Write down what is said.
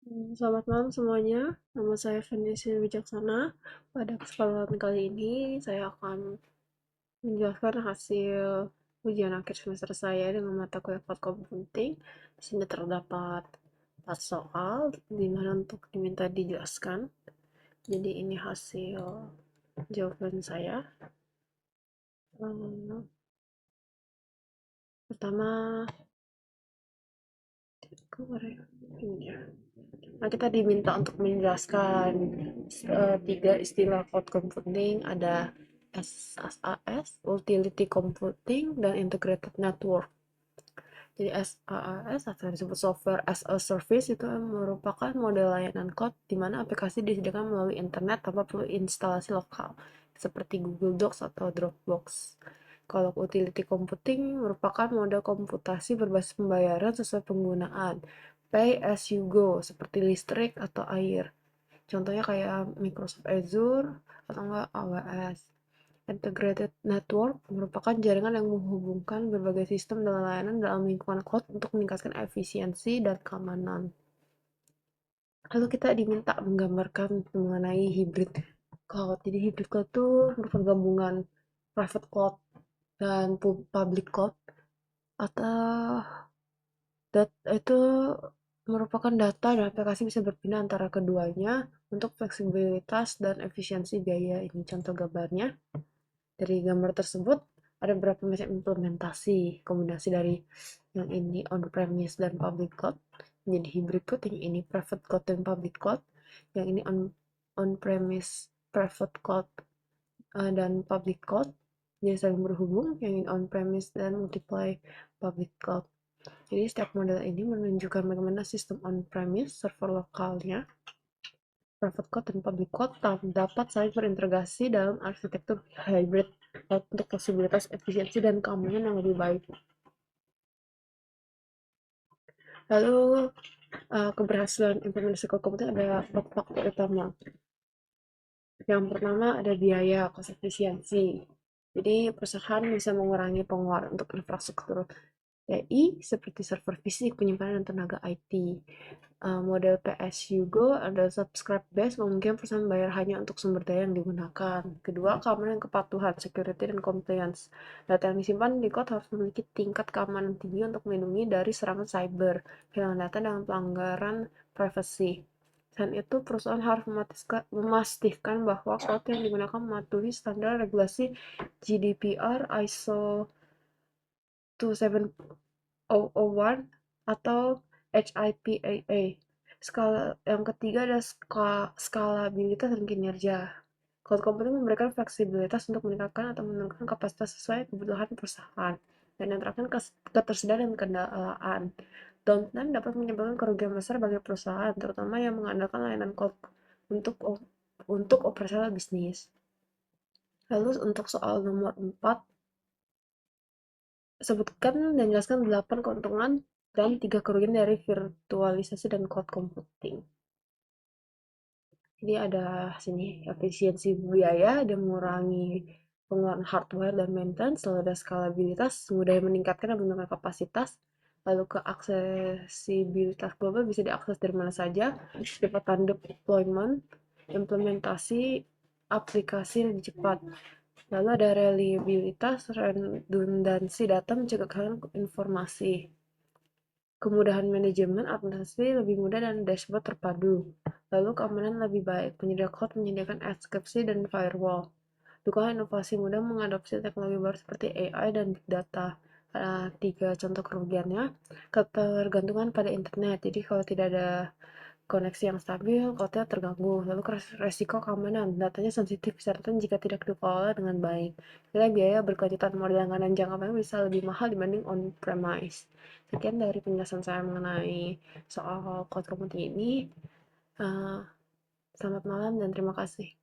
Selamat malam semuanya, nama saya Vanessa Wijaksana. Pada kesempatan kali ini, saya akan menjelaskan hasil ujian akhir semester saya dengan mata kuliah Cloud Computing. Di sini terdapat 4 soal, di mana untuk diminta dijelaskan. Jadi ini hasil jawaban saya. Pertama, ini ya. Nah, kita diminta untuk menjelaskan 3 istilah cloud computing, ada SaaS, Utility Computing, dan Integrated Network. Jadi SaaS atau disebut Software as a Service itu merupakan model layanan cloud di mana aplikasi disediakan melalui internet tanpa perlu instalasi lokal, seperti Google Docs atau Dropbox. Kalau utility computing merupakan model komputasi berbasis pembayaran sesuai penggunaan, pay as you go, seperti listrik atau air. Contohnya kayak Microsoft Azure atau enggak AWS. Integrated Network merupakan jaringan yang menghubungkan berbagai sistem dan layanan dalam lingkungan cloud untuk meningkatkan efisiensi dan keamanan. Lalu kita diminta menggambarkan mengenai hybrid cloud. Jadi hybrid cloud itu merupakan gabungan private cloud dan public cloud, atau itu merupakan data dan aplikasi bisa berpindah antara keduanya untuk fleksibilitas dan efisiensi biaya. Ini contoh gambarnya. Dari gambar tersebut ada beberapa macam implementasi, kombinasi dari yang ini on-premise dan public cloud menjadi hybrid cloud, yang ini private cloud dan public cloud, yang ini on-premise private cloud dan public cloud jadi saling berhubung, yang ini on-premise dan multiply public cloud. Jadi setiap model ini menunjukkan bagaimana sistem on-premise server lokalnya, private cloud dan public cloud dapat saling berintegrasi dalam arsitektur hybrid cloud untuk fleksibilitas, efisiensi, dan keamanan yang lebih baik. Lalu keberhasilan implementasi cloud computing ada 4 faktor utama. Yang pertama ada biaya, cost efisiensi. Jadi perusahaan bisa mengurangi pengeluaran untuk infrastruktur TI seperti server fisik, penyimpanan, dan tenaga IT. Model PSU-Go ada subscribe base, memungkinkan perusahaan bayar hanya untuk sumber daya yang digunakan. Kedua, keamanan dan kepatuhan, security dan compliance. Data yang disimpan di cloud harus memiliki tingkat keamanan tinggi untuk melindungi dari serangan cyber, kehilangan data, dan pelanggaran privasi. Selain itu, perusahaan harus memastikan bahwa cloud yang digunakan mematuhi standar regulasi GDPR, ISO 27001 atau HIPAA. Yang ketiga ada skalabilitas dan kinerja. Cloud computing memberikan fleksibilitas untuk meningkatkan atau menurunkan kapasitas sesuai kebutuhan perusahaan. Dan yang terakhir, ketersediaan dan kendalian. Downtime dapat menyebabkan kerugian besar bagi perusahaan, terutama yang mengandalkan layanan cloud untuk operasional bisnis. Lalu untuk soal nomor 4, sebutkan dan jelaskan 8 keuntungan dan 3 kerugian dari virtualisasi dan cloud computing. Jadi ada sini efisiensi biaya dan mengurangi pengeluaran hardware dan maintenance, lalu ada skalabilitas, mudah meningkatkan dan menambah kapasitas, lalu ke aksesibilitas global, bisa diakses dari mana saja, kecepatan deployment, implementasi aplikasi lebih cepat, lalu ada reliabilitas, redundansi data, mencegah kehilangan informasi, kemudahan manajemen administrasi lebih mudah dan dashboard terpadu. Lalu keamanan lebih baik, penyedia cloud menyediakan enkripsi dan firewall. Dukungan inovasi mudah mengadopsi teknologi baru seperti AI dan big data. Ada 3 contoh kerugiannya. Ketergantungan pada internet. Jadi kalau tidak ada koneksi yang stabil, cloud-nya terganggu. Lalu resiko keamanan, datanya sensitif bisa rentan jika tidak dikelola dengan baik. Nilai biaya berkelanjutan, model langganan jangka panjang bisa lebih mahal dibanding on-premise. Sekian dari penjelasan saya mengenai soal cloud computing ini. Selamat malam dan terima kasih.